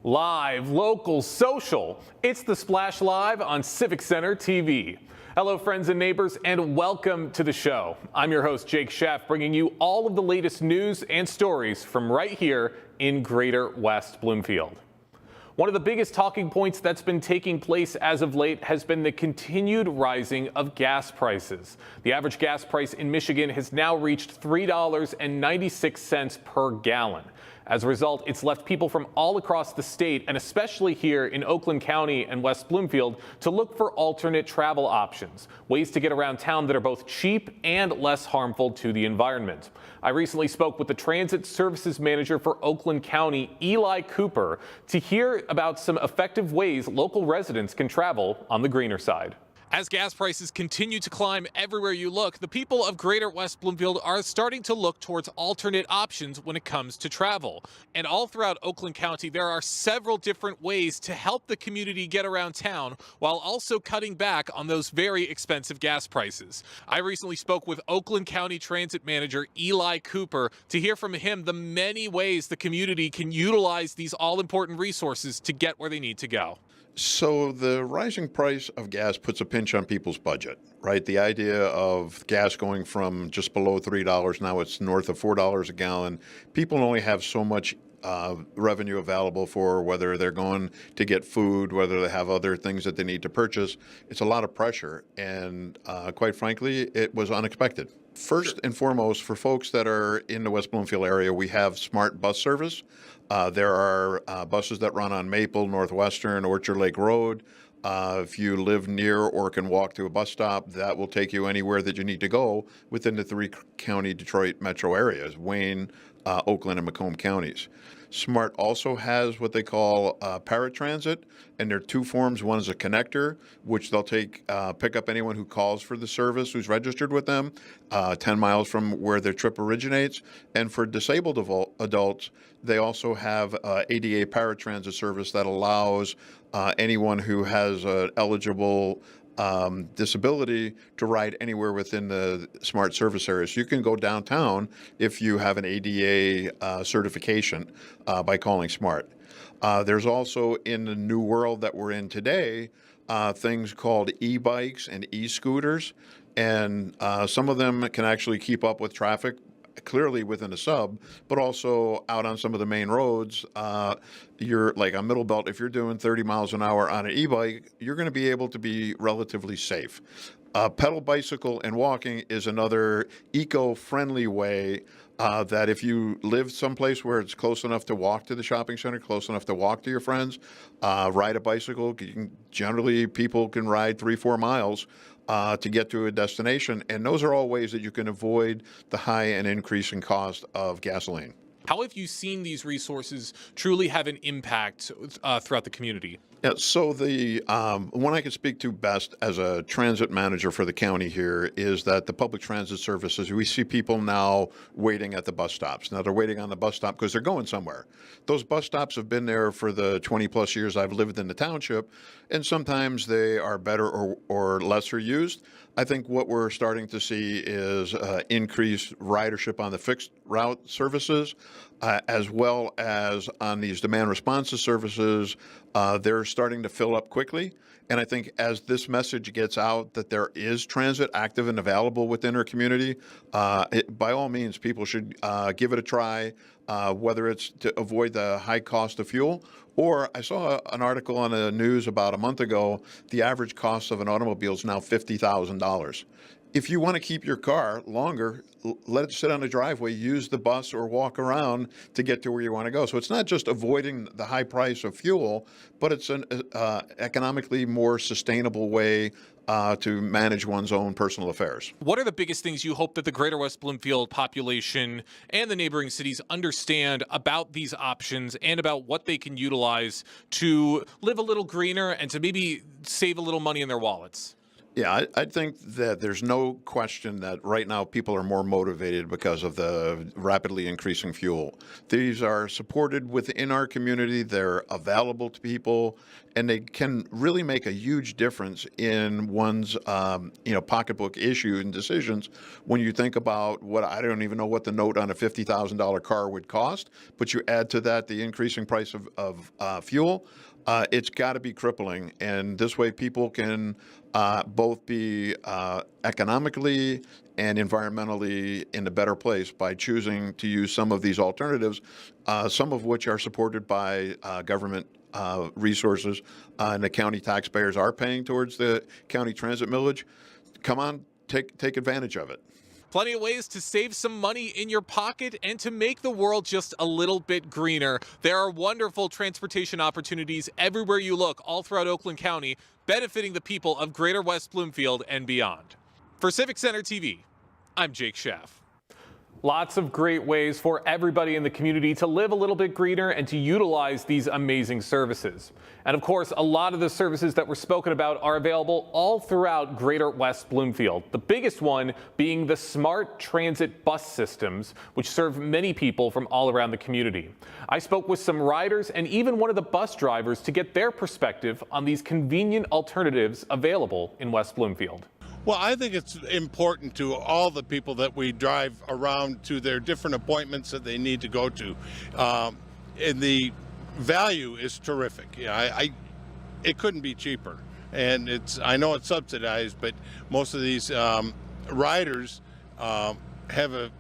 Live, local, social. It's the Splash Live on Civic Center TV. Hello, friends and neighbors, and welcome to the show. I'm your host, Jake Sheff, bringing you all of the latest news and stories from right here in Greater West Bloomfield. One of the biggest talking points that's been taking place as of late has been the continued rising of gas prices. The average gas price in Michigan has now reached $3.96 per gallon. As a result, it's left people from all across the state, and especially here in Oakland County and West Bloomfield, to look for alternate travel options, ways to get around town that are both cheap and less harmful to the environment. I recently spoke with the Transit Services Manager for Oakland County, Eli Cooper, to hear about some effective ways local residents can travel on the greener side. As gas prices continue to climb everywhere you look, the people of Greater West Bloomfield are starting to look towards alternate options when it comes to travel. And all throughout Oakland County, there are several different ways to help the community get around town while also cutting back on those very expensive gas prices. I recently spoke with Oakland County Transit Manager Eli Cooper to hear from him the many ways the community can utilize these all-important resources to get where they need to go. So the rising price of gas puts a pinch on people's budget, right? The idea of gas going from just below $3, now it's north of $4 a gallon. People only have so much revenue available for whether they're going to get food, whether they have other things that they need to purchase. It's a lot of pressure, and quite frankly, it was unexpected. First and foremost, for folks that are in the West Bloomfield area, we have smart bus service. There are buses that run on Maple, Northwestern, Orchard Lake Road. If you live near or can walk to a bus stop, that will take you anywhere that you need to go within the three-county Detroit metro areas, Wayne, Oakland, and Macomb counties. Smart also has what they call paratransit, and there are two forms. One is a connector, which they'll pick up anyone who calls for the service who's registered with them 10 miles from where their trip originates. And for disabled adults, they also have ADA paratransit service that allows anyone who has an eligible disability to ride anywhere within the smart service area. So you can go downtown if you have an ADA certification by calling smart. There's also, in the new world that we're in today, things called e-bikes and e-scooters, and some of them can actually keep up with traffic clearly within a sub, but also out on some of the main roads. You're like on Middle Belt, if you're doing 30 miles an hour on an e-bike, you're going to be able to be relatively safe. Pedal bicycle and walking is another eco-friendly way that if you live someplace where it's close enough to walk to the shopping center, close enough to walk to your friends, ride a bicycle. Generally, people can ride 3-4 miles to get to a destination, and those are all ways that you can avoid the high and increasing cost of gasoline. How have you seen these resources truly have an impact throughout the community? Yeah, so the one I can speak to best as a transit manager for the county here is that the public transit services, we see people now waiting at the bus stops. Now they're waiting on the bus stop because they're going somewhere. Those bus stops have been there for the 20 plus years I've lived in the township, and sometimes they are better or lesser used. I think what we're starting to see is increased ridership on the fixed route services, as well as on these demand responsive services. They're starting to fill up quickly. And I think as this message gets out that there is transit active and available within our community, by all means, people should give it a try, whether it's to avoid the high cost of fuel. Or I saw an article on the news about a month ago, the average cost of an automobile is now $50,000. If you want to keep your car longer, let it sit on the driveway, use the bus or walk around to get to where you want to go. So it's not just avoiding the high price of fuel, but it's an economically more sustainable way to manage one's own personal affairs. What are the biggest things you hope that the Greater West Bloomfield population and the neighboring cities understand about these options and about what they can utilize to live a little greener and to maybe save a little money in their wallets? Yeah, I think that there's no question that right now people are more motivated because of the rapidly increasing fuel. These are supported within our community, they're available to people, and they can really make a huge difference in one's pocketbook issue and decisions. When you think about what, I don't even know what the note on a $50,000 car would cost, but you add to that the increasing price of fuel, it's got to be crippling. And this way people can both be economically and environmentally in a better place by choosing to use some of these alternatives, some of which are supported by government resources, and the county taxpayers are paying towards the county transit millage. Come on, take advantage of it. Plenty of ways to save some money in your pocket and to make the world just a little bit greener. There are wonderful transportation opportunities everywhere you look, all throughout Oakland County, benefiting the people of Greater West Bloomfield and beyond. For Civic Center TV, I'm Jake Schaff. Lots of great ways for everybody in the community to live a little bit greener and to utilize these amazing services. And of course, a lot of the services that were spoken about are available all throughout Greater West Bloomfield. The biggest one being the smart transit bus systems, which serve many people from all around the community. I spoke with some riders and even one of the bus drivers to get their perspective on these convenient alternatives available in West Bloomfield. Well, I think it's important to all the people that we drive around to their different appointments that they need to go to. And the value is terrific. It couldn't be cheaper. And I know it's subsidized, but most of these riders have a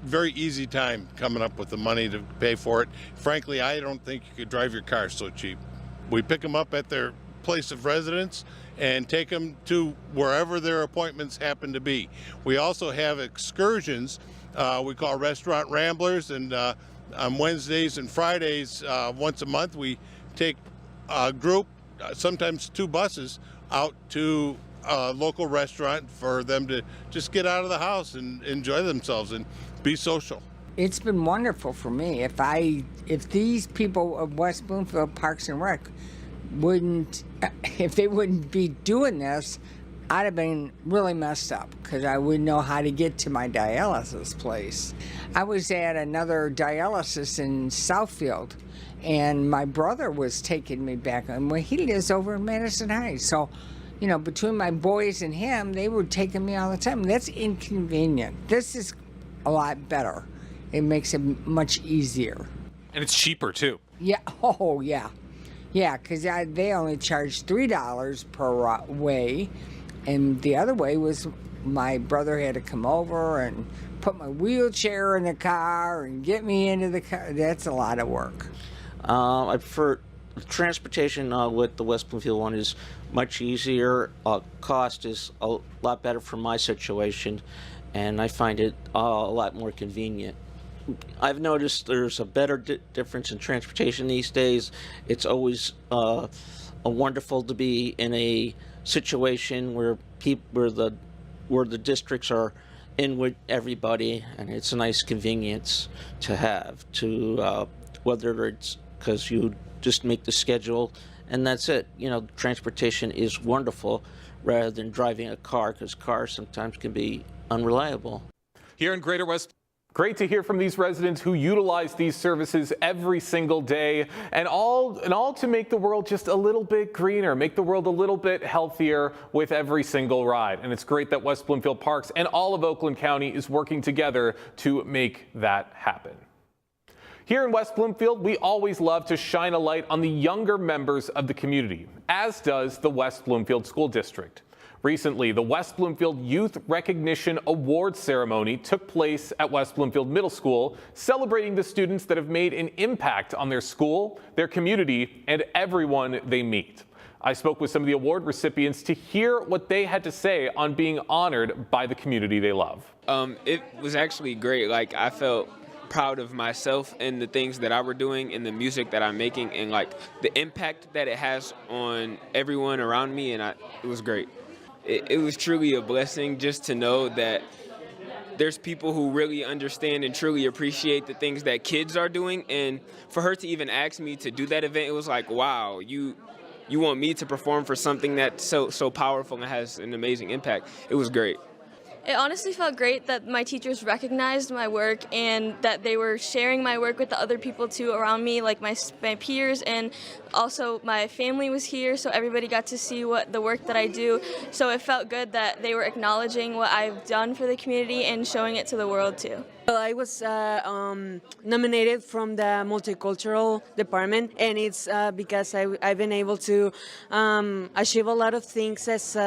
very easy time coming up with the money to pay for it. Frankly, I don't think you could drive your car so cheap. We pick them up at their place of residence and take them to wherever their appointments happen to be. We also have excursions we call restaurant ramblers, and on Wednesdays and Fridays once a month we take a group, sometimes 2 buses, out to a local restaurant for them to just get out of the house and enjoy themselves and be social. It's been wonderful for me. If these people of West Bloomfield Parks and Rec if they wouldn't be doing this, I'd have been really messed up because I wouldn't know how to get to my dialysis place. I was at another dialysis in Southfield, and my brother was taking me back, and he lives over in Madison Heights. So, between my boys and him, they were taking me all the time. That's inconvenient. This is a lot better. It makes it much easier. And it's cheaper too. Yeah. Oh, yeah. Yeah, because they only charged $3 per way, and the other way was my brother had to come over and put my wheelchair in the car and get me into the car. That's a lot of work. I prefer transportation with the West Bloomfield one is much easier. Cost is a lot better for my situation, and I find it a lot more convenient. I've noticed there's a better difference in transportation these days. It's always wonderful to be in a situation where the districts are in with everybody, and it's a nice convenience to have. Whether it's because you just make the schedule and that's it. Transportation is wonderful rather than driving a car, because cars sometimes can be unreliable. Here in Greater West, great to hear from these residents who utilize these services every single day, and all to make the world just a little bit greener, make the world a little bit healthier with every single ride. And it's great that West Bloomfield Parks and all of Oakland County is working together to make that happen. Here in West Bloomfield, we always love to shine a light on the younger members of the community, as does the West Bloomfield School District. Recently, the West Bloomfield Youth Recognition Awards ceremony took place at West Bloomfield Middle School, celebrating the students that have made an impact on their school, their community, and everyone they meet. I spoke with some of the award recipients to hear what they had to say on being honored by the community they love. It was actually great. I felt proud of myself and the things that I were doing and the music that I'm making and the impact that it has on everyone around me, and it was great. It was truly a blessing just to know that there's people who really understand and truly appreciate the things that kids are doing. And for her to even ask me to do that event, it was like, wow, you you want me to perform for something that's so powerful and has an amazing impact. It was great. It honestly felt great that my teachers recognized my work and that they were sharing my work with the other people too around me, like my peers, and also my family was here, so everybody got to see the work that I do. So it felt good that they were acknowledging what I've done for the community and showing it to the world too. Well, I was nominated from the multicultural department, and it's because I've been able to achieve a lot of things as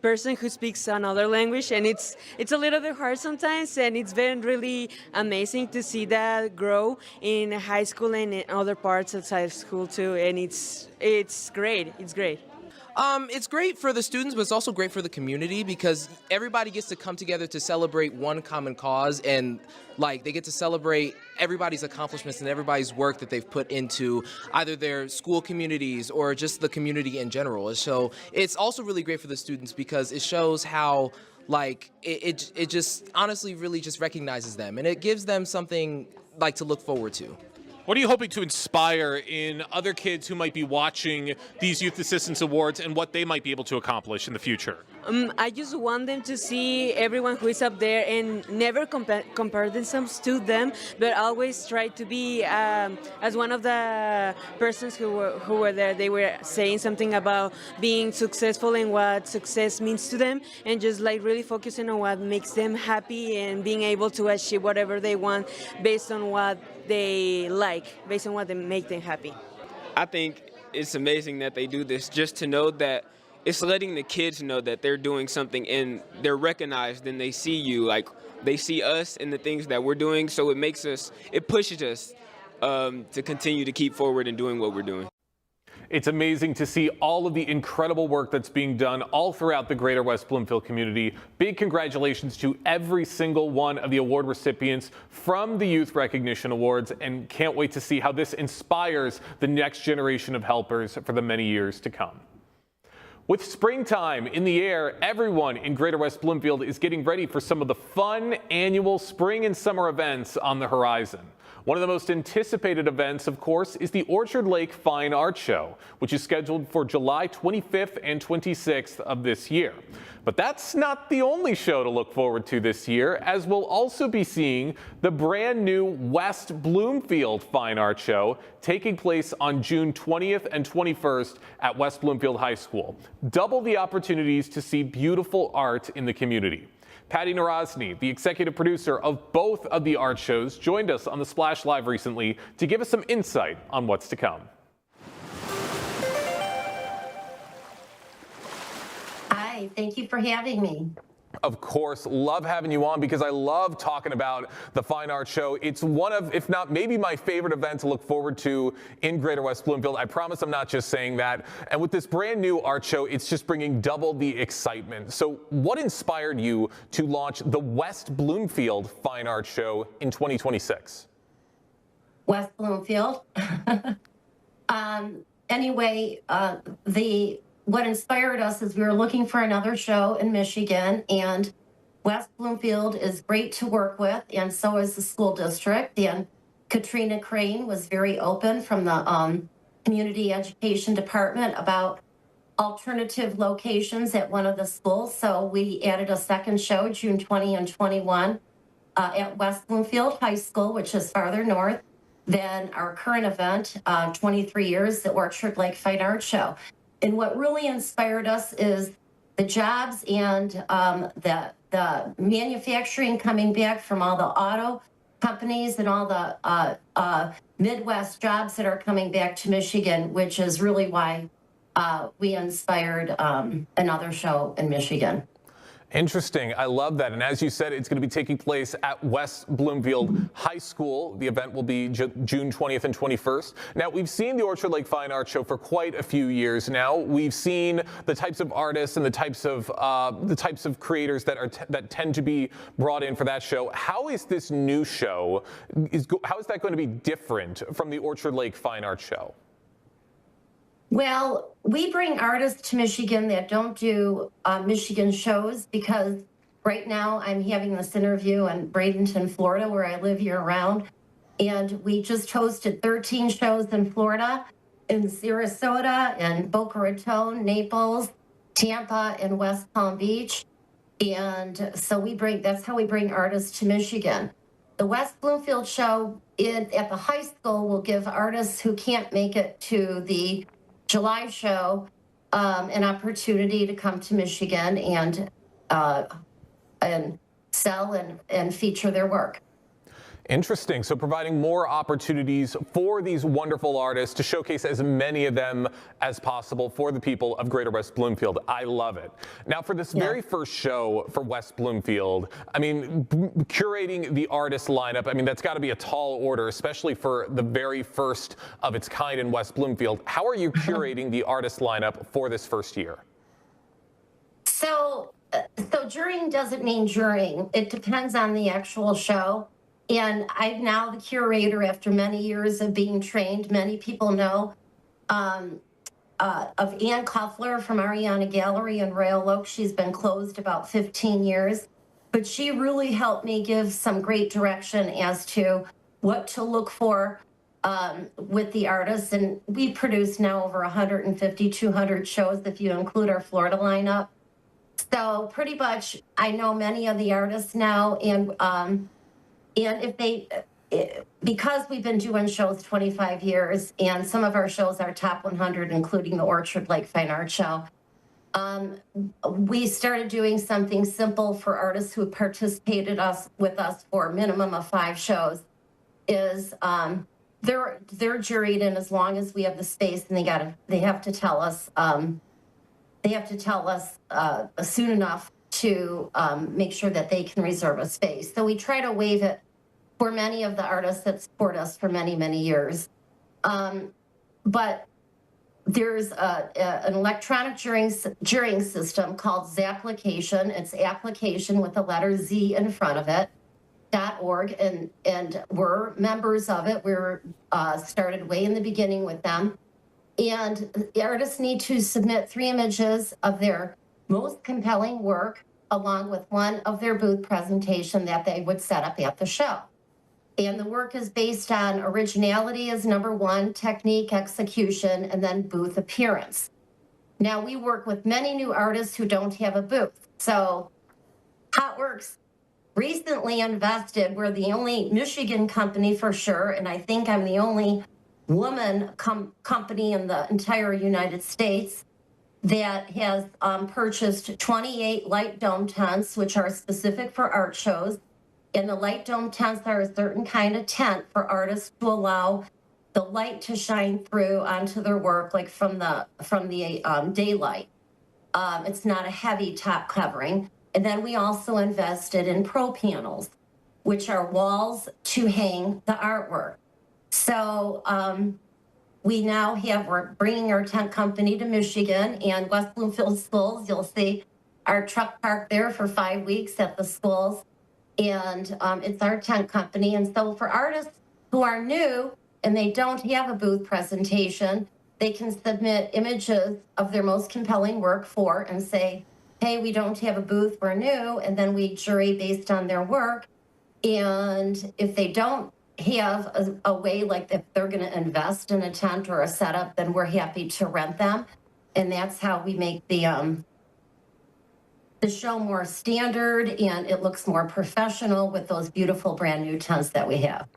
person who speaks another language, and it's a little bit hard sometimes, and it's been really amazing to see that grow in high school and in other parts outside school too, and it's great. It's great. It's great for the students, but it's also great for the community because everybody gets to come together to celebrate one common cause, and like they get to celebrate everybody's accomplishments and everybody's work that they've put into either their school communities or just the community in general. So it's also really great for the students because it shows how like it just honestly really just recognizes them, and it gives them something like to look forward to. What are you hoping to inspire in other kids who might be watching these Youth Assistance Awards and what they might be able to accomplish in the future? I just want them to see everyone who is up there and never compare themselves to them, but always try to be as one of the persons who were there. They were saying something about being successful and what success means to them, and just like really focusing on what makes them happy and being able to achieve whatever they want based on what they like, based on what they make them happy. I think it's amazing that they do this, just to know that it's letting the kids know that they're doing something and they're recognized and they see you, like they see us and the things that we're doing. So it pushes us to continue to keep forward and doing what we're doing. It's amazing to see all of the incredible work that's being done all throughout the Greater West Bloomfield community. Big congratulations to every single one of the award recipients from the Youth Recognition Awards, and can't wait to see how this inspires the next generation of helpers for the many years to come. With springtime in the air, everyone in Greater West Bloomfield is getting ready for some of the fun annual spring and summer events on the horizon. One of the most anticipated events, of course, is the Orchard Lake Fine Art Show, which is scheduled for July 25th and 26th of this year. But that's not the only show to look forward to this year, as we'll also be seeing the brand new West Bloomfield Fine Art Show taking place on June 20th and 21st at West Bloomfield High School. Double the opportunities to see beautiful art in the community. Patty Narozny, the executive producer of both of the art shows, joined us on the Splash Live recently to give us some insight on what's to come. Hi, thank you for having me. Of course, love having you on because I love talking about the Fine Art Show. It's one of, if not maybe my favorite event to look forward to in Greater West Bloomfield. I promise I'm not just saying that. And with this brand new art show, it's just bringing double the excitement. So what inspired you to launch the West Bloomfield Fine Art Show in 2026? West Bloomfield. What inspired us is we were looking for another show in Michigan, and West Bloomfield is great to work with, and so is the school district. And Katrina Crane was very open from the community education department about alternative locations at one of the schools. So we added a second show, June 20 and 21, at West Bloomfield High School, which is farther north than our current event, 23 years, the Orchard Lake Fine Art Show. And what really inspired us is the jobs and the manufacturing coming back from all the auto companies and all the Midwest jobs that are coming back to Michigan, which is really why we inspired another show in Michigan. Interesting. I love that. And as you said, it's going to be taking place at West Bloomfield High School. The event will be June 20th and 21st. Now, we've seen the Orchard Lake Fine Art Show for quite a few years now. We've seen the types of artists and the types of creators that tend to be brought in for that show. How is this new show? How is that going to be different from the Orchard Lake Fine Art Show? Well, we bring artists to Michigan that don't do Michigan shows, because right now I'm having this interview in Bradenton, Florida, where I live year round. And we just hosted 13 shows in Florida. in Sarasota and Boca Raton, Naples, Tampa, and West Palm Beach. And so that's how we bring artists to Michigan. The West Bloomfield show at the high school will give artists who can't make it to the July show an opportunity to come to Michigan and sell and feature their work. Interesting. So providing more opportunities for these wonderful artists to showcase as many of them as possible for the people of Greater West Bloomfield. I love it. Now, for this very first show for West Bloomfield, I mean, curating the artist lineup, I mean, that's got to be a tall order, especially for the very first of its kind in West Bloomfield. How are you curating the artist lineup for this first year? So jurying doesn't mean jurying. It depends on the actual show. And I'm now the curator after many years of being trained. Many people know of Ann Kuffler from Ariana Gallery in Royal Oak. She's been closed about 15 years. But she really helped me give some great direction as to what to look for with the artists. And we produce now over 150, 200 shows if you include our Florida lineup. So pretty much I know many of the artists now, and because we've been doing shows 25 years, and some of our shows are top 100, including the Orchard Lake Fine Art Show, we started doing something simple for artists who participated with us for a minimum of 5 shows. Is they're juried in as long as we have the space, and they have to tell us soon enough to make sure that they can reserve a space. So we try to waive it for many of the artists that support us for many, many years. But there's an electronic jurying system called Zapplication. It's application with the letter Z in front of it, .org, and we're members of it. We're started way in the beginning with them. And the artists need to submit 3 images of their most compelling work, along with one of their booth presentation that they would set up at the show. And the work is based on originality as number 1, technique, execution, and then booth appearance. Now, we work with many new artists who don't have a booth. So Hotworks recently invested. We're the only Michigan company for sure, and I think I'm the only woman company in the entire United States that has purchased 28 light dome tents, which are specific for art shows. And the light dome tents are a certain kind of tent for artists to allow the light to shine through onto their work, like from the daylight. It's not a heavy top covering. And then we also invested in pro panels, which are walls to hang the artwork. So we're bringing our tent company to Michigan, and West Bloomfield schools. You'll see our truck parked there for 5 weeks at the schools. And it's our tent company. And so for artists who are new and they don't have a booth presentation, they can submit images of their most compelling work and say, hey, we don't have a booth, we're new. And then we jury based on their work. And if they don't have a way, like if they're going to invest in a tent or a setup, then we're happy to rent them. And that's how we make the show more standard, and it looks more professional with those beautiful brand new tents that we have.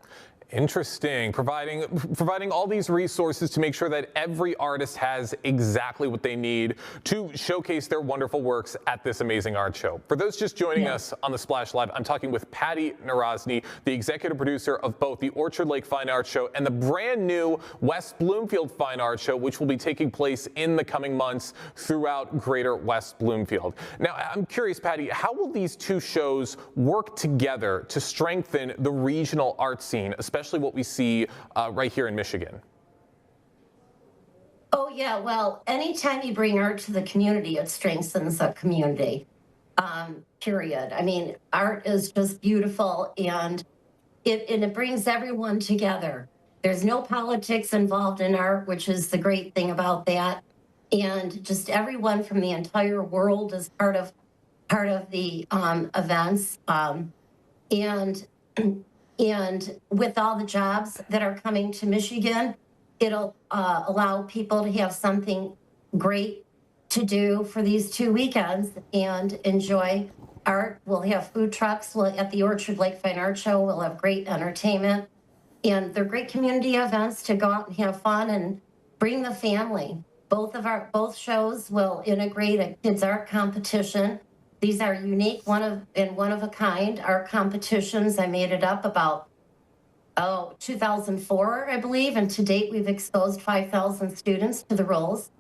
Interesting. Providing all these resources to make sure that every artist has exactly what they need to showcase their wonderful works at this amazing art show. For those just joining us on the Splash Live, I'm talking with Patty Narozny, the executive producer of both the Orchard Lake Fine Art Show and the brand new West Bloomfield Fine Art Show, which will be taking place in the coming months throughout Greater West Bloomfield. Now, I'm curious, Patty, how will these 2 shows work together to strengthen the regional art scene, especially what we see right here in Michigan? Oh, yeah. Well, anytime you bring art to the community, it strengthens the community, period. I mean, art is just beautiful, and it brings everyone together. There's no politics involved in art, which is the great thing about that. And just everyone from the entire world is part of the events. And with all the jobs that are coming to Michigan, it'll allow people to have something great to do for these 2 weekends and enjoy art. We'll have food trucks. At the Orchard Lake Fine Art Show, we'll have great entertainment. And they're great community events to go out and have fun and bring the family. Both shows will integrate a kids art competition. These are unique, one of a kind art competitions. I made it up about 2004, I believe, and to date we've exposed 5,000 students to the roles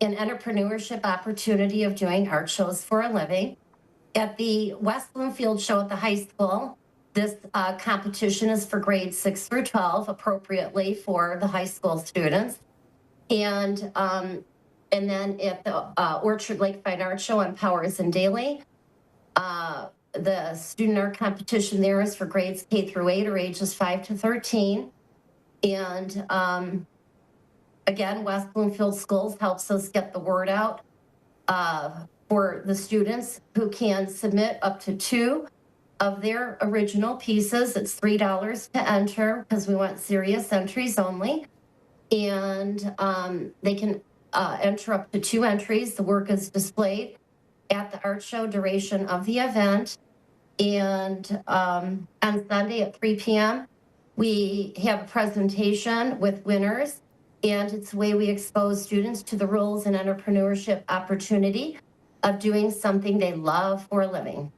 and entrepreneurship opportunity of doing art shows for a living. At the West Bloomfield show at the high school, this competition is for grades 6 through 12, appropriately for the high school students. And then at the Orchard Lake Fine Art Show on Powers and Daly, the student art competition there is for grades K through 8 or ages 5 to 13. And again, West Bloomfield Schools helps us get the word out for the students who can submit up to 2 of their original pieces. It's $3 to enter because we want serious entries only. And they can enter up to 2 entries. The work is displayed at the art show duration of the event. And on Sunday at 3 p.m., we have a presentation with winners. And it's the way we expose students to the roles and entrepreneurship opportunity of doing something they love for a living.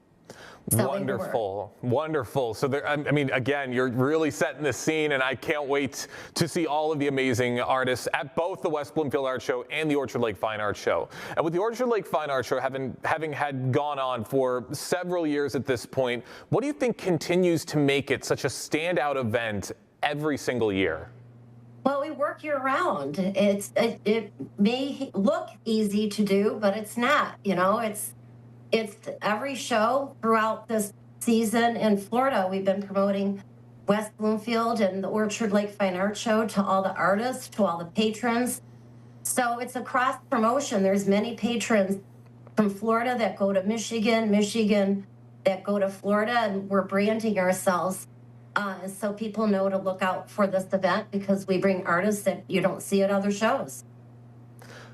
Wonderful, wonderful. So there, I mean, again, you're really setting the scene, and I can't wait to see all of the amazing artists at both the West Bloomfield Art Show and the Orchard Lake Fine Art Show. And with the Orchard Lake Fine Art Show having had gone on for several years at this point, what do you think continues to make it such a standout event every single year? Well, we work year round. It may look easy to do, but it's not. You know, it's every show throughout this season in Florida. We've been promoting West Bloomfield and the Orchard Lake Fine Art Show to all the artists, to all the patrons. So it's a cross promotion. There's many patrons from Florida that go to Michigan that go to Florida, and we're branding ourselves so people know to look out for this event because we bring artists that you don't see at other shows.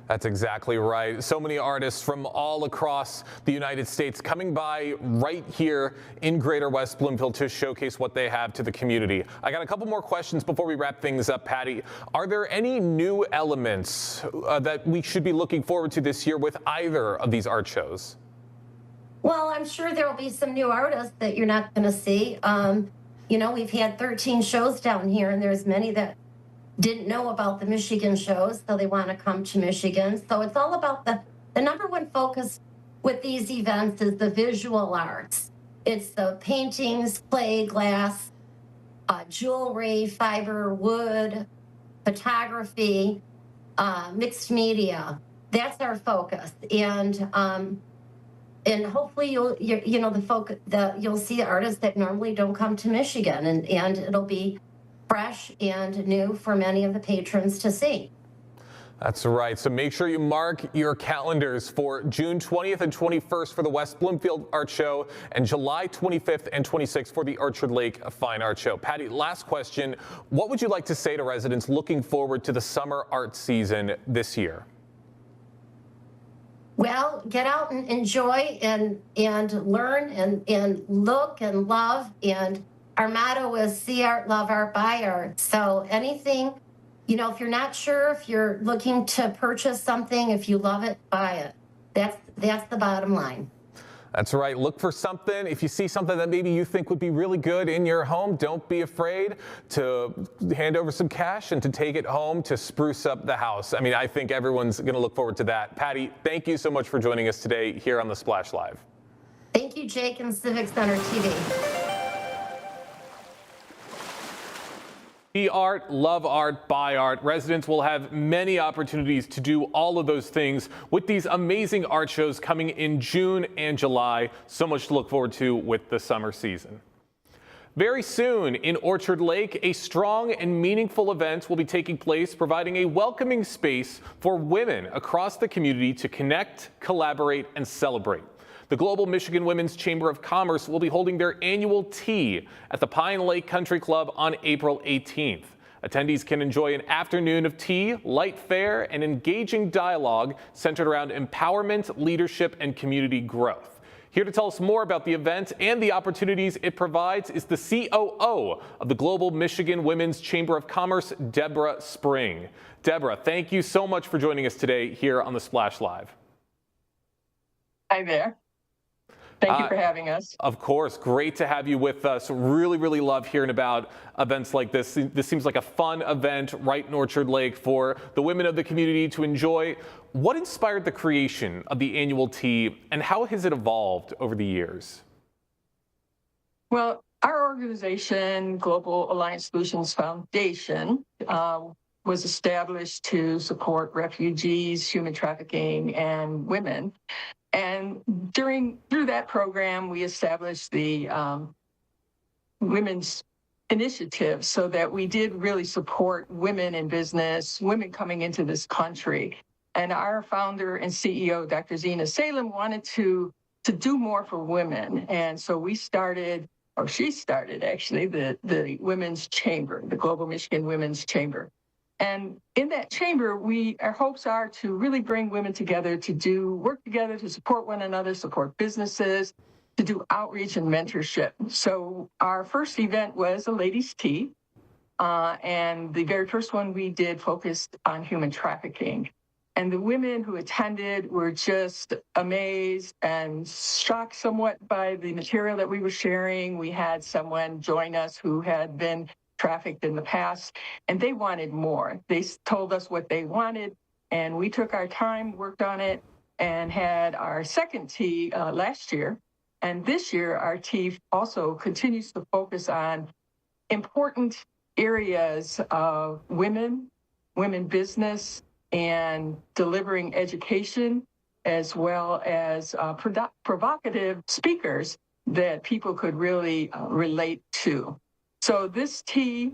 That's exactly right. So many artists from all across the United States coming by right here in Greater West Bloomfield to showcase what they have to the community. I got a couple more questions before we wrap things up, Patty. Are there any new elements that we should be looking forward to this year with either of these art shows? Well, I'm sure there'll be some new artists that you're not going to see. You know, we've had 13 shows down here, and there's many that didn't know about the Michigan shows, so they want to come to Michigan. So it's all about the number one focus with these events is the visual arts. It's the paintings, clay, glass, jewelry, fiber, wood, photography, mixed media. That's our focus. And hopefully you'll see artists that normally don't come to Michigan, and it'll be fresh and new for many of the patrons to see. That's right. So make sure you mark your calendars for June 20th and 21st for the West Bloomfield Art Show and July 25th and 26th for the Orchard Lake Fine Art Show. Patty, last question. What would you like to say to residents looking forward to the summer art season this year? Well, get out and enjoy and learn and look and love. And our motto is see art, love art, buy art. So anything, you know, if you're not sure, if you're looking to purchase something, if you love it, buy it. That's the bottom line. That's right. Look for something. If you see something that maybe you think would be really good in your home, don't be afraid to hand over some cash and to take it home to spruce up the house. I mean, I think everyone's going to look forward to that. Patty, thank you so much for joining us today here on the Splash Live. Thank you, Jake, and Civic Center TV. See art, love art, buy art. Residents will have many opportunities to do all of those things with these amazing art shows coming in June and July. So much to look forward to with the summer season. Very soon in Orchard Lake, a strong and meaningful event will be taking place, providing a welcoming space for women across the community to connect, collaborate, and celebrate. The Global Michigan Women's Chamber of Commerce will be holding their annual tea at the Pine Lake Country Club on April 18th. Attendees can enjoy an afternoon of tea, light fare, and engaging dialogue centered around empowerment, leadership, and community growth. Here to tell us more about the event and the opportunities it provides is the COO of the Global Michigan Women's Chamber of Commerce, Deborah Spring. Deborah, thank you so much for joining us today here on the Splash Live. Hi there. Thank you for having us. Of course. Great to have you with us. Really love hearing about events like this. This seems like a fun event right in Orchard Lake for the women of the community to enjoy. What inspired the creation of the annual tea, and how has it evolved over the years? Well, our organization, Global Alliance Solutions Foundation, was established to support refugees, human trafficking, and women. And through that program, we established the Women's Initiative so that we did really support women in business, women coming into this country. And our founder and CEO, Dr. Zena Salem, wanted to do more for women. And so we started, or she started actually, the Women's Chamber, the Global Michigan Women's Chamber. And in that chamber, our hopes are to really bring women together to work together, to support one another, support businesses, to do outreach and mentorship. So our first event was a ladies' tea. And the very first one we did focused on human trafficking. And the women who attended were just amazed and shocked somewhat by the material that we were sharing. We had someone join us who had been trafficked in the past, and they wanted more. They told us what they wanted, and we took our time, worked on it, and had our second tea last year. And this year, our tea also continues to focus on important areas of women business, and delivering education, as well as provocative speakers that people could really relate to. So this tea,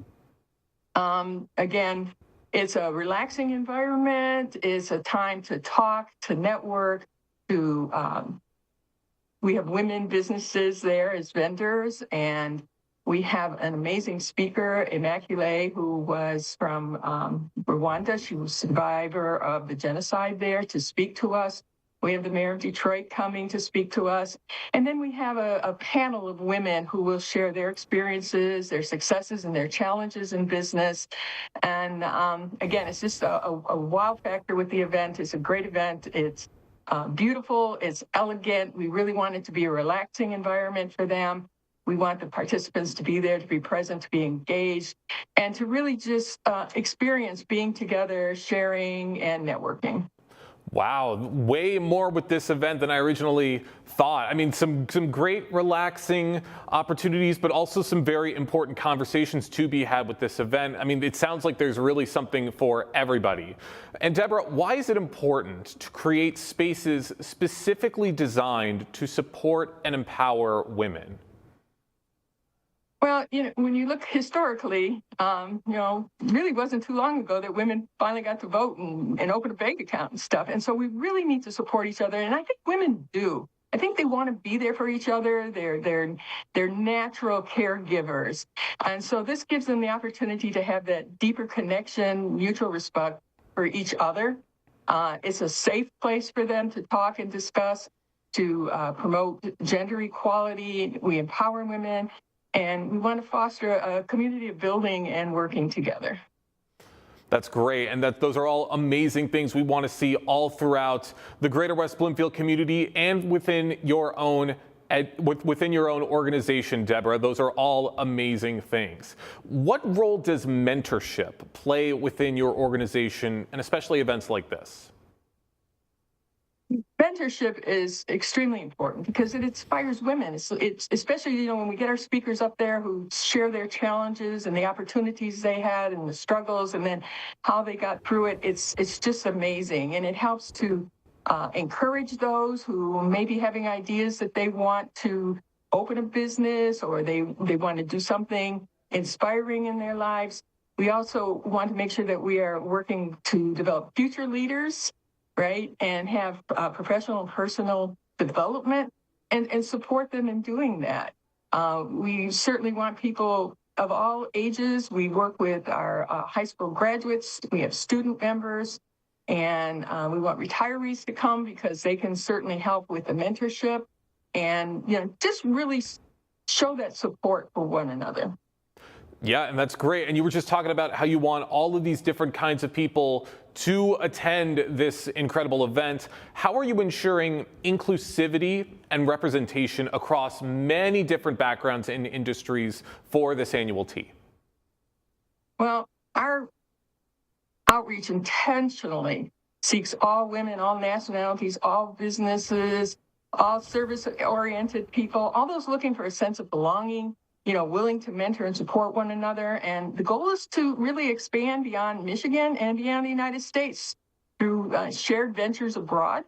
again, it's a relaxing environment. It's a time to talk, to network, we have women businesses there as vendors, and we have an amazing speaker, Immaculée, who was from Rwanda. She was a survivor of the genocide there, to speak to us. We have the mayor of Detroit coming to speak to us. And then we have a panel of women who will share their experiences, their successes, and their challenges in business. And again, it's just a wow factor with the event. It's a great event. It's beautiful. It's elegant. We really want it to be a relaxing environment for them. We want the participants to be there, to be present, to be engaged, and to really just experience being together, sharing, and networking. Wow, way more with this event than I originally thought. I mean, some great relaxing opportunities, but also some very important conversations to be had with this event. I mean, it sounds like there's really something for everybody. And Deborah, why is it important to create spaces specifically designed to support and empower women? Well, when you look historically, really wasn't too long ago that women finally got to vote and open a bank account and stuff. And so we really need to support each other. And I think women do. I think they want to be there for each other. They're natural caregivers. And so this gives them the opportunity to have that deeper connection, mutual respect for each other. It's a safe place for them to talk and discuss, to promote gender equality. We empower women. And we want to foster a community of building and working together. That's great, and those are all amazing things we want to see all throughout the Greater West Bloomfield community and within your own organization, Deborah. Those are all amazing things. What role does mentorship play within your organization, and especially events like this? Mentorship is extremely important because it inspires women. It's especially, when we get our speakers up there who share their challenges and the opportunities they had and the struggles and then how they got through it. It's just amazing. And it helps to encourage those who may be having ideas that they want to open a business or they want to do something inspiring in their lives. We also want to make sure that we are working to develop future leaders, right, and have professional and personal development and support them in doing that. We certainly want people of all ages. We work with our high school graduates. We have student members, and we want retirees to come because they can certainly help with the mentorship and, just really show that support for one another. Yeah, and that's great. And you were just talking about how you want all of these different kinds of people to attend this incredible event. How are you ensuring inclusivity and representation across many different backgrounds and industries for this annual tea? Well, our outreach intentionally seeks all women, all nationalities, all businesses, all service-oriented people, all those looking for a sense of belonging, willing to mentor and support one another. And the goal is to really expand beyond Michigan and beyond the United States through shared ventures abroad,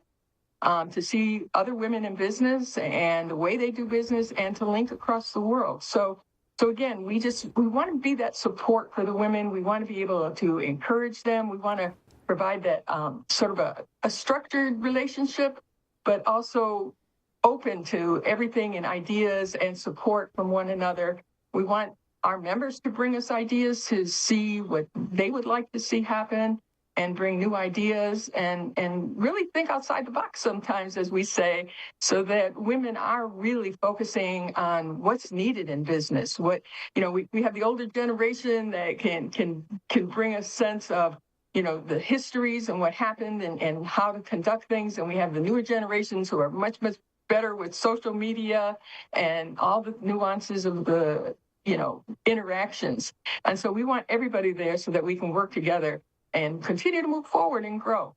to see other women in business and the way they do business, and to link across the world. So again, we want to be that support for the women. We want to be able to encourage them. We want to provide that sort of a structured relationship, but also open to everything and ideas and support from one another. We want our members to bring us ideas to see what they would like to see happen and bring new ideas and really think outside the box sometimes, as we say, so that women are really focusing on what's needed in business. We have the older generation that can bring a sense of the histories and what happened and how to conduct things. And we have the newer generations who are much, much better with social media and all the nuances of the, interactions. And so we want everybody there so that we can work together and continue to move forward and grow.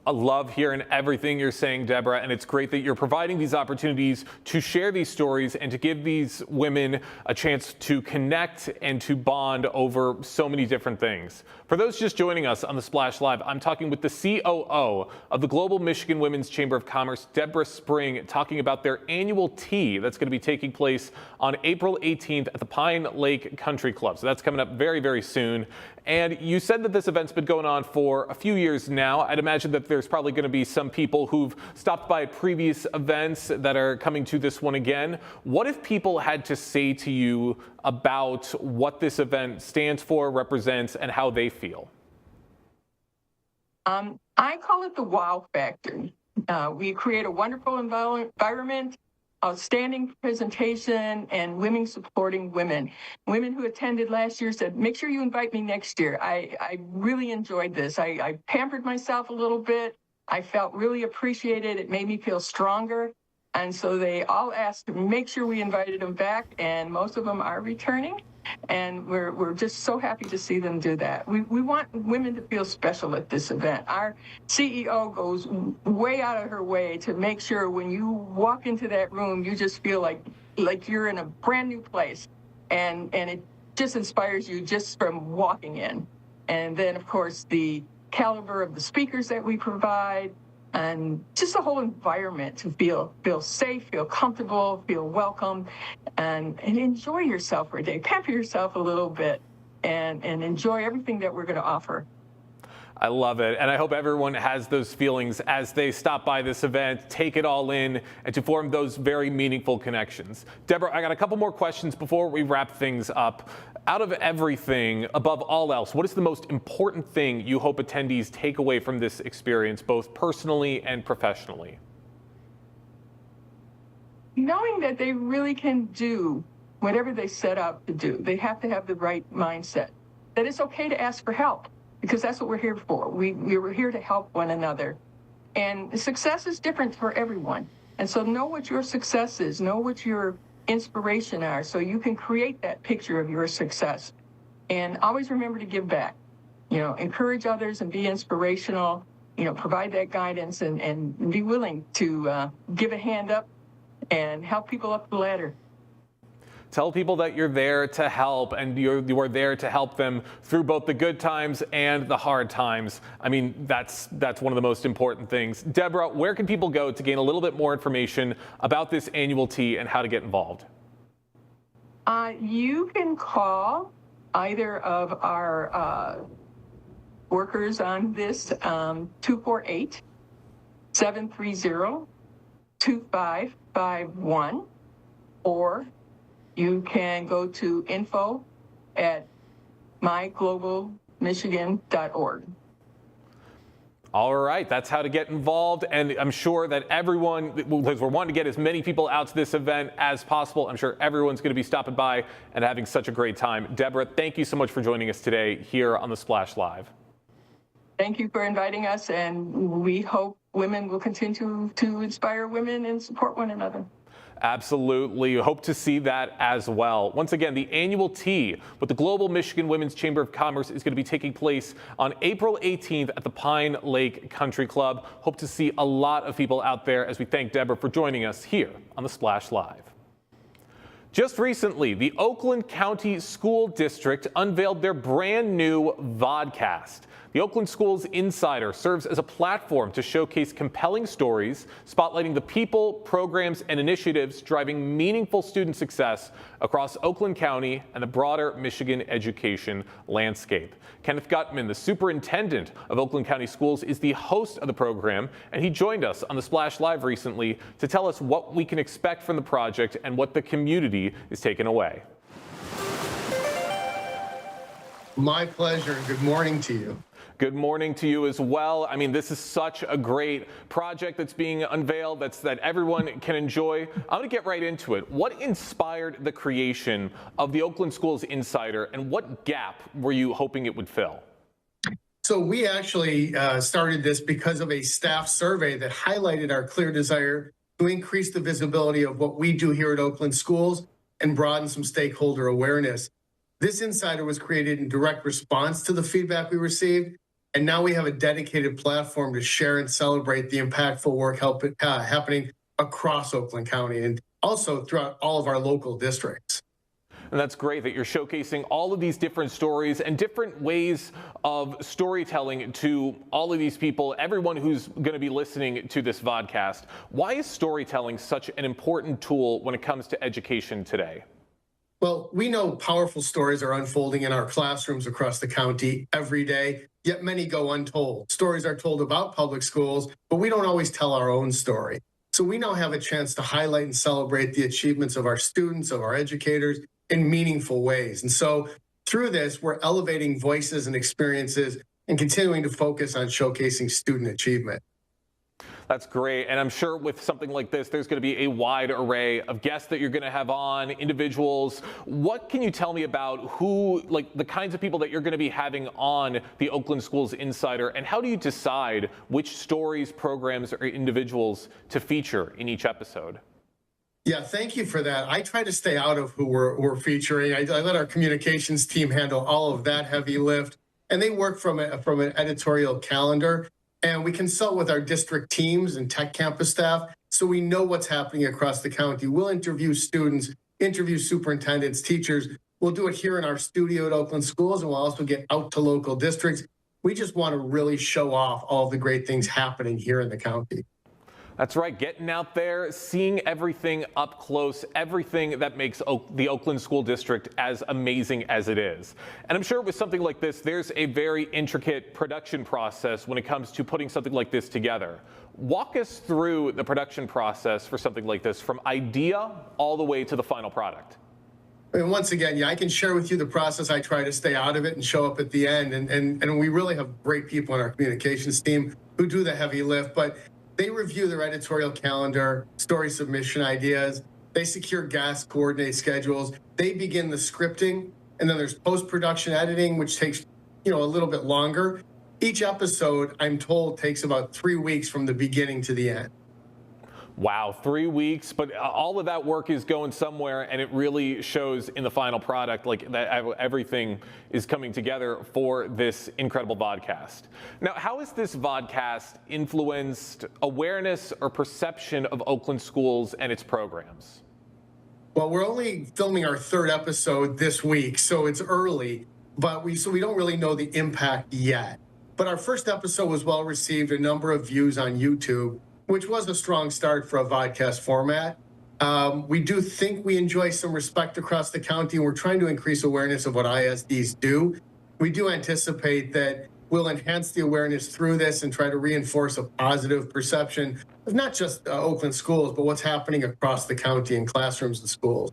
I love hearing everything you're saying, Deborah, and it's great that you're providing these opportunities to share these stories and to give these women a chance to connect and to bond over so many different things. For those just joining us on the Splash Live, I'm talking with the COO of the Global Michigan Women's Chamber of Commerce, Deborah Spring, talking about their annual tea that's going to be taking place on April 18th at the Pine Lake Country Club. So that's coming up very, very soon. And you said that this event's been going on for a few years now. I'd imagine that there's probably going to be some people who've stopped by previous events that are coming to this one again. What if people had to say to you about what this event stands for, represents, and how they feel? I call it the wow factor. We create a wonderful environment, outstanding presentation, and women supporting women. Women who attended last year said, make sure you invite me next year. I really enjoyed this. I pampered myself a little bit. I felt really appreciated. It made me feel stronger. And so they all asked to make sure we invited them back, and most of them are returning. And we're just so happy to see them do that. We want women to feel special at this event. Our CEO goes way out of her way to make sure when you walk into that room, you just feel like you're in a brand new place. And it just inspires you just from walking in. And then, of course, the caliber of the speakers that we provide, and just the whole environment to feel safe, feel comfortable, feel welcome, and enjoy yourself for a day. Pamper yourself a little bit and enjoy everything that we're going to offer. I love it. And I hope everyone has those feelings as they stop by this event, take it all in, and to form those very meaningful connections. Deborah, I got a couple more questions before we wrap things up. Out of everything, above all else, what is the most important thing you hope attendees take away from this experience, both personally and professionally? Knowing that they really can do whatever they set out to do. They have to have the right mindset. That it's okay to ask for help, because that's what we're here for. We're here to help one another. And success is different for everyone. And so know what your success is, know what your inspiration are, so you can create that picture of your success. And always remember to give back. Encourage others and be inspirational, provide that guidance and be willing to give a hand up and help people up the ladder. Tell people that you're there to help, and you are there to help them through both the good times and the hard times. I mean, that's one of the most important things. Deborah, where can people go to gain a little bit more information about this annual tea and how to get involved? You can call either of our workers on this, 248-730-2551, or you can go to info@myglobalmichigan.org. All right, that's how to get involved. And I'm sure that everyone, because we're wanting to get as many people out to this event as possible, I'm sure everyone's going to be stopping by and having such a great time. Deborah, thank you so much for joining us today here on the Splash Live. Thank you for inviting us, and we hope women will continue to inspire women and support one another. Absolutely. Hope to see that as well. Once again, the annual tea with the Global Michigan Women's Chamber of Commerce is going to be taking place on April 18th at the Pine Lake Country Club. Hope to see a lot of people out there as we thank Deborah for joining us here on the Splash Live. Just recently, the Oakland County School District unveiled their brand new vodcast. The Oakland Schools Insider serves as a platform to showcase compelling stories, spotlighting the people, programs, and initiatives driving meaningful student success across Oakland County and the broader Michigan education landscape. Kenneth Gutman, the superintendent of Oakland County Schools, is the host of the program, and he joined us on the Splash Live recently to tell us what we can expect from the project and what the community is taking away. My pleasure, and good morning to you. Good morning to you as well. I mean, this is such a great project that's being unveiled that everyone can enjoy. I'm going to get right into it. What inspired the creation of the Oakland Schools Insider, and what gap were you hoping it would fill? So we actually started this because of a staff survey that highlighted our clear desire to increase the visibility of what we do here at Oakland Schools and broaden some stakeholder awareness. This Insider was created in direct response to the feedback we received. And now we have a dedicated platform to share and celebrate the impactful work happening across Oakland County and also throughout all of our local districts. And that's great that you're showcasing all of these different stories and different ways of storytelling to all of these people, everyone who's going to be listening to this vodcast. Why is storytelling such an important tool when it comes to education today? Well, we know powerful stories are unfolding in our classrooms across the county every day, yet many go untold. Stories are told about public schools, but we don't always tell our own story. So we now have a chance to highlight and celebrate the achievements of our students, of our educators in meaningful ways. And so through this, we're elevating voices and experiences and continuing to focus on showcasing student achievement. That's great. And I'm sure with something like this, there's going to be a wide array of guests that you're going to have on, individuals. What can you tell me about who, like the kinds of people that you're going to be having on the Oakland Schools Insider, and how do you decide which stories, programs, or individuals to feature in each episode? Yeah, thank you for that. I try to stay out of who we're featuring. I let our communications team handle all of that heavy lift, and they work from an editorial calendar. And we consult with our district teams and tech campus staff so we know what's happening across the county. We'll interview students, interview superintendents, teachers. We'll do it here in our studio at Oakland Schools, and we'll also get out to local districts. We just want to really show off all of the great things happening here in the county. That's right, getting out there, seeing everything up close, everything that makes the Oakland School District as amazing as it is. And I'm sure with something like this, there's a very intricate production process when it comes to putting something like this together. Walk us through the production process for something like this, from idea all the way to the final product. And once again, yeah, I can share with you the process. I try to stay out of it and show up at the end. And we really have great people on our communications team who do the heavy lift. But they review their editorial calendar, story submission ideas. They secure guests, coordinate schedules. They begin the scripting, and then there's post-production editing, which takes, a little bit longer. Each episode, I'm told, takes about 3 weeks from the beginning to the end. Wow, 3 weeks, but all of that work is going somewhere, and it really shows in the final product, like that everything is coming together for this incredible vodcast. Now, how has this vodcast influenced awareness or perception of Oakland schools and its programs? Well, we're only filming our 3rd episode this week, so it's early, but we don't really know the impact yet. But our first episode was well received, a number of views on YouTube, which was a strong start for a vodcast format. We do think we enjoy some respect across the county, and we're trying to increase awareness of what ISDs do. We do anticipate that we'll enhance the awareness through this and try to reinforce a positive perception of not just Oakland schools, but what's happening across the county in classrooms and schools.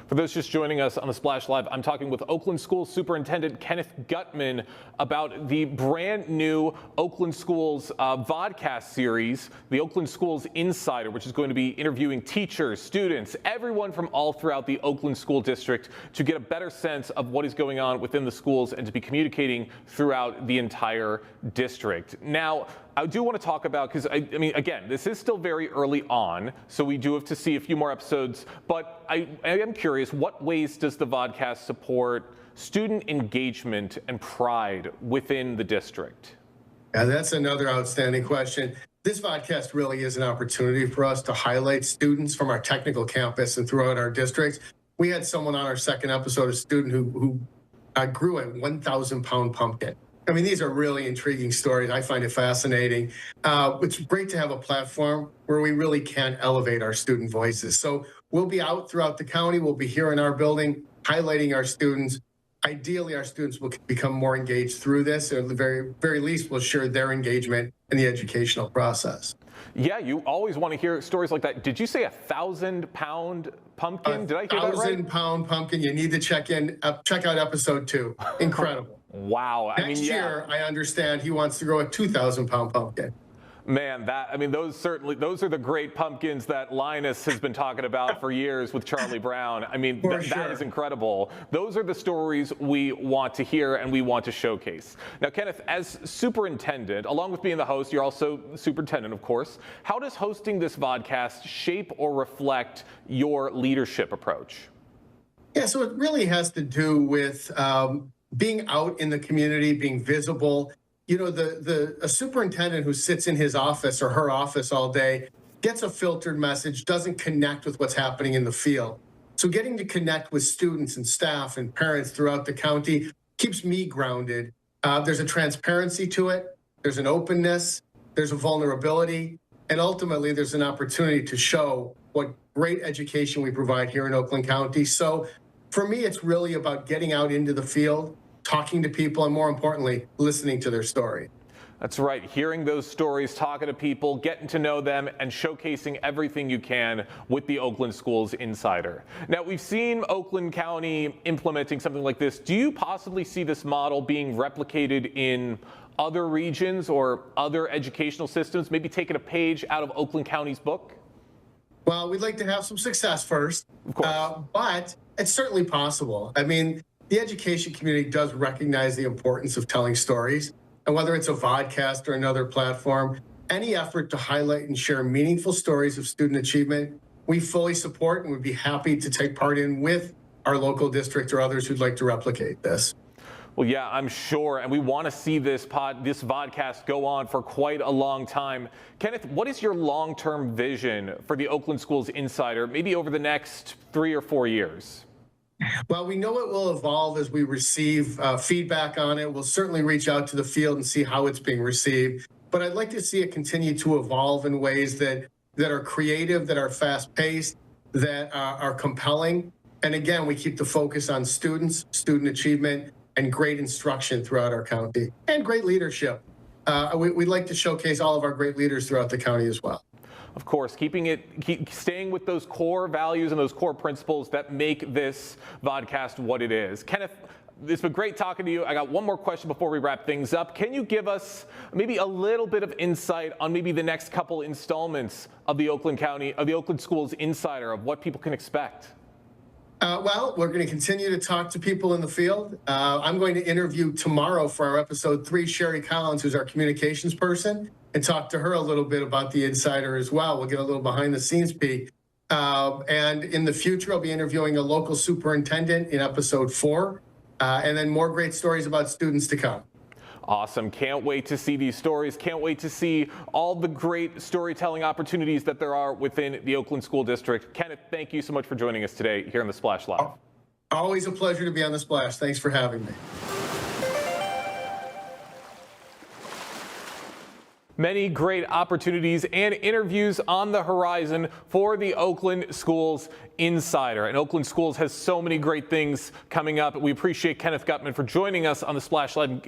For those just joining us on the Splash Live, I'm talking with Oakland School Superintendent Kenneth Gutman about the brand new Oakland Schools vodcast series, the Oakland Schools Insider, which is going to be interviewing teachers, students, everyone from all throughout the Oakland School District to get a better sense of what is going on within the schools and to be communicating throughout the entire district. Now, I do want to talk about, because I mean, again, this is still very early on, so we do have to see a few more episodes, but I am curious, what ways does the vodcast support student engagement and pride within the district? Yeah, that's another outstanding question. This vodcast really is an opportunity for us to highlight students from our technical campus and throughout our districts. We had someone on our second episode, a student who grew a 1,000-pound pumpkin. I mean, these are really intriguing stories. I find it fascinating. It's great to have a platform where we really can elevate our student voices. So we'll be out throughout the county. We'll be here in our building highlighting our students. Ideally, our students will become more engaged through this, or at the very least, we'll share their engagement in the educational process. Yeah, you always want to hear stories like that. Did you say 1,000-pound pumpkin? Did I hear that right? 1,000-pound pumpkin. You need to check out episode 2. Incredible. Wow. Next year, I understand he wants to grow a 2,000-pound pumpkin. Man, those are the great pumpkins that Linus has been talking about for years with Charlie Brown. I mean, that is incredible. Those are the stories we want to hear and we want to showcase. Now, Kenneth, as superintendent, along with being the host, you're also the superintendent, of course. How does hosting this vodcast shape or reflect your leadership approach? Yeah, so it really has to do with being out in the community, being visible. You know, a superintendent who sits in his office or her office all day gets a filtered message, doesn't connect with what's happening in the field. So getting to connect with students and staff and parents throughout the county keeps me grounded. There's a transparency to it. There's an openness. There's a vulnerability. And ultimately, there's an opportunity to show what great education we provide here in Oakland County. So for me, it's really about getting out into the field, talking to people, and more importantly, listening to their story. That's right. Hearing those stories, talking to people, getting to know them, and showcasing everything you can with the Oakland Schools Insider. Now, we've seen Oakland County implementing something like this. Do you possibly see this model being replicated in other regions or other educational systems, maybe taking a page out of Oakland County's book? Well, we'd like to have some success first, of course. But it's certainly possible. I mean, the education community does recognize the importance of telling stories, and whether it's a vodcast or another platform, any effort to highlight and share meaningful stories of student achievement, we fully support and would be happy to take part in with our local district or others who'd like to replicate this. Well, yeah, I'm sure, and we want to see this vodcast go on for quite a long time. Kenneth, what is your long-term vision for the Oakland Schools Insider, maybe over the next 3 or 4 years? Well, we know it will evolve as we receive feedback on it. We'll certainly reach out to the field and see how it's being received. But I'd like to see it continue to evolve in ways that are creative, that are fast-paced, that are compelling. And again, we keep the focus on students, student achievement, and great instruction throughout our county, and great leadership. We'd like to showcase all of our great leaders throughout the county as well. Of course, staying with those core values and those core principles that make this vodcast what it is. Kenneth, it's been great talking to you. I got one more question before we wrap things up. Can you give us maybe a little bit of insight on maybe the next couple installments of the Oakland Schools Insider, of what people can expect? Well, we're going to continue to talk to people in the field. I'm going to interview tomorrow for our episode 3, Sherry Collins, who's our communications person, and talk to her a little bit about the Insider as well. We'll get a little behind the scenes peek. And in the future, I'll be interviewing a local superintendent in episode 4, and then more great stories about students to come. Awesome. Can't wait to see these stories. Can't wait to see all the great storytelling opportunities that there are within the Oakland School District. Kenneth, thank you so much for joining us today here on the Splash Live. Always a pleasure to be on the Splash. Thanks for having me. Many great opportunities and interviews on the horizon for the Oakland Schools Insider. And Oakland Schools has so many great things coming up. We appreciate Kenneth Gutman for joining us on the Splash Live,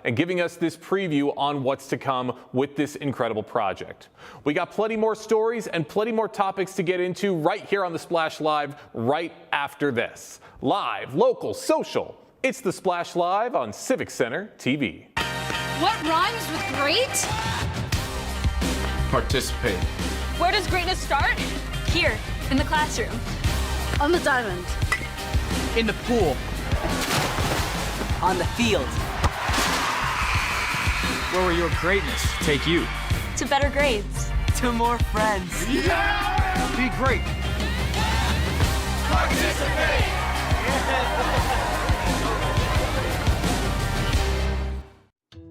and giving us this preview on what's to come with this incredible project. We got plenty more stories and plenty more topics to get into right here on the Splash Live right after this. Live, local, social. It's the Splash Live on Civic Center TV. What rhymes with great? Participate. Where does greatness start? Here, in the classroom. On the diamond. In the pool. On the field. Where will your greatness take you? To better grades. To more friends. Yeah! Be great. Participate!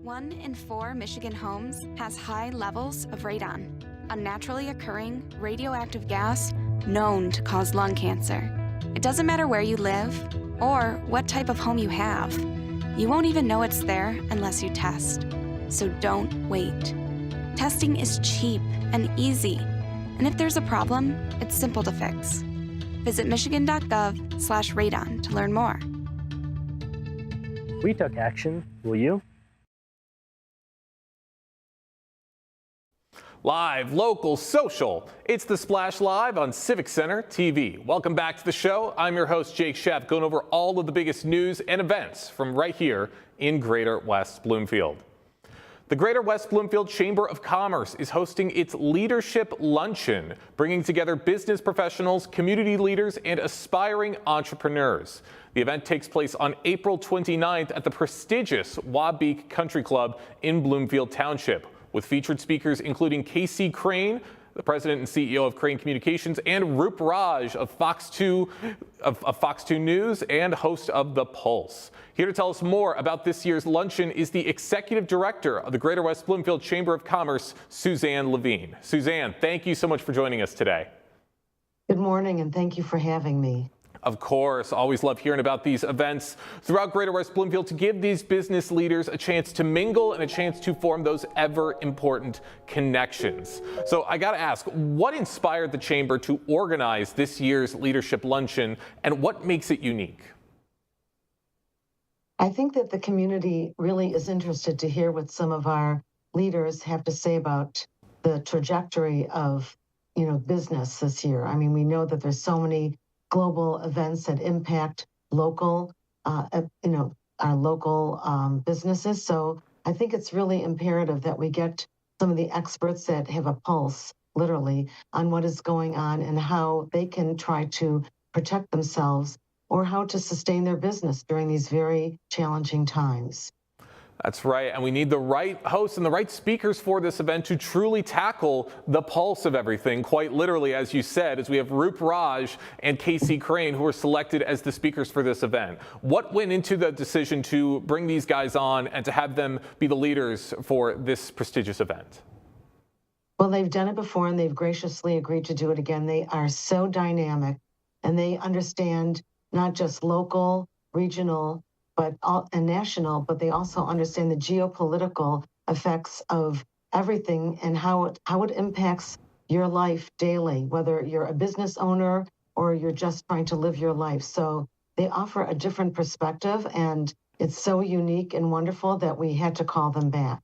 1 in 4 Michigan homes has high levels of radon, a naturally occurring radioactive gas known to cause lung cancer. It doesn't matter where you live or what type of home you have. You won't even know it's there unless you test. So don't wait. Testing is cheap and easy, and if there's a problem, it's simple to fix. Visit michigan.gov/radon to learn more. We took action. Will you? Live, local, social. It's the Splash Live on Civic Center TV. Welcome back to the show. I'm your host, Jake Shepp, going over all of the biggest news and events from right here in Greater West Bloomfield. The Greater West Bloomfield Chamber of Commerce is hosting its Leadership Luncheon, bringing together business professionals, community leaders, and aspiring entrepreneurs. The event takes place on April 29th at the prestigious Wabeek Country Club in Bloomfield Township, with featured speakers including Casey Crane, the president and CEO of Crane Communications, and Rup Raj of Fox 2 News and host of The Pulse. Here to tell us more about this year's luncheon is the executive director of the Greater West Bloomfield Chamber of Commerce, Suzanne Levine. Suzanne, thank you so much for joining us today. Good morning, and thank you for having me. Of course, always love hearing about these events throughout Greater West Bloomfield to give these business leaders a chance to mingle and a chance to form those ever important connections. So I got to ask, what inspired the Chamber to organize this year's Leadership Luncheon, and what makes it unique? I think that the community really is interested to hear what some of our leaders have to say about the trajectory of, business this year. I mean, we know that there's so many global events that impact local, our local businesses. So I think it's really imperative that we get some of the experts that have a pulse, literally, on what is going on and how they can try to protect themselves or how to sustain their business during these very challenging times. That's right, and we need the right hosts and the right speakers for this event to truly tackle the pulse of everything, quite literally, as you said, as we have Rup Raj and Casey Crane, who were selected as the speakers for this event. What went into the decision to bring these guys on and to have them be the leaders for this prestigious event? Well, they've done it before, and they've graciously agreed to do it again. They are so dynamic, and they understand not just local, regional, and national, but they also understand the geopolitical effects of everything and how it impacts your life daily, whether you're a business owner or you're just trying to live your life. So they offer a different perspective, and it's so unique and wonderful that we had to call them back.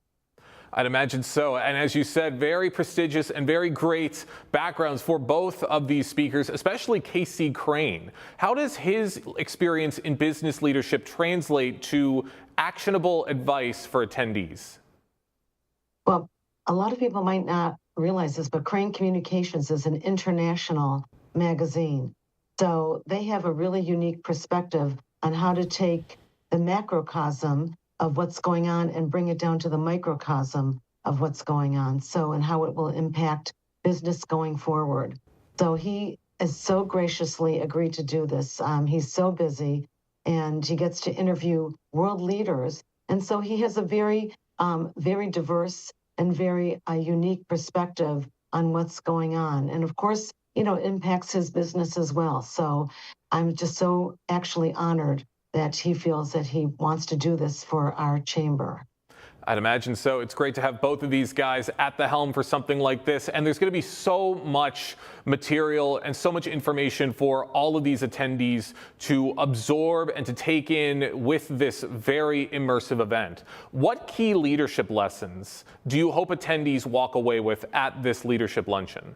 I'd imagine so. And as you said, very prestigious and very great backgrounds for both of these speakers, especially Casey Crane. How does his experience in business leadership translate to actionable advice for attendees? Well, a lot of people might not realize this, but Crane Communications is an international magazine. So they have a really unique perspective on how to take the macrocosm of what's going on and bring it down to the microcosm of what's going on. So, and how it will impact business going forward. So he has so graciously agreed to do this. He's so busy, and he gets to interview world leaders. And so he has a very, very diverse and very unique perspective on what's going on. And of course, it impacts his business as well. So I'm just so actually honored that he feels that he wants to do this for our chamber. I'd imagine so. It's great to have both of these guys at the helm for something like this. And there's going to be so much material and so much information for all of these attendees to absorb and to take in with this very immersive event. What key leadership lessons do you hope attendees walk away with at this leadership luncheon?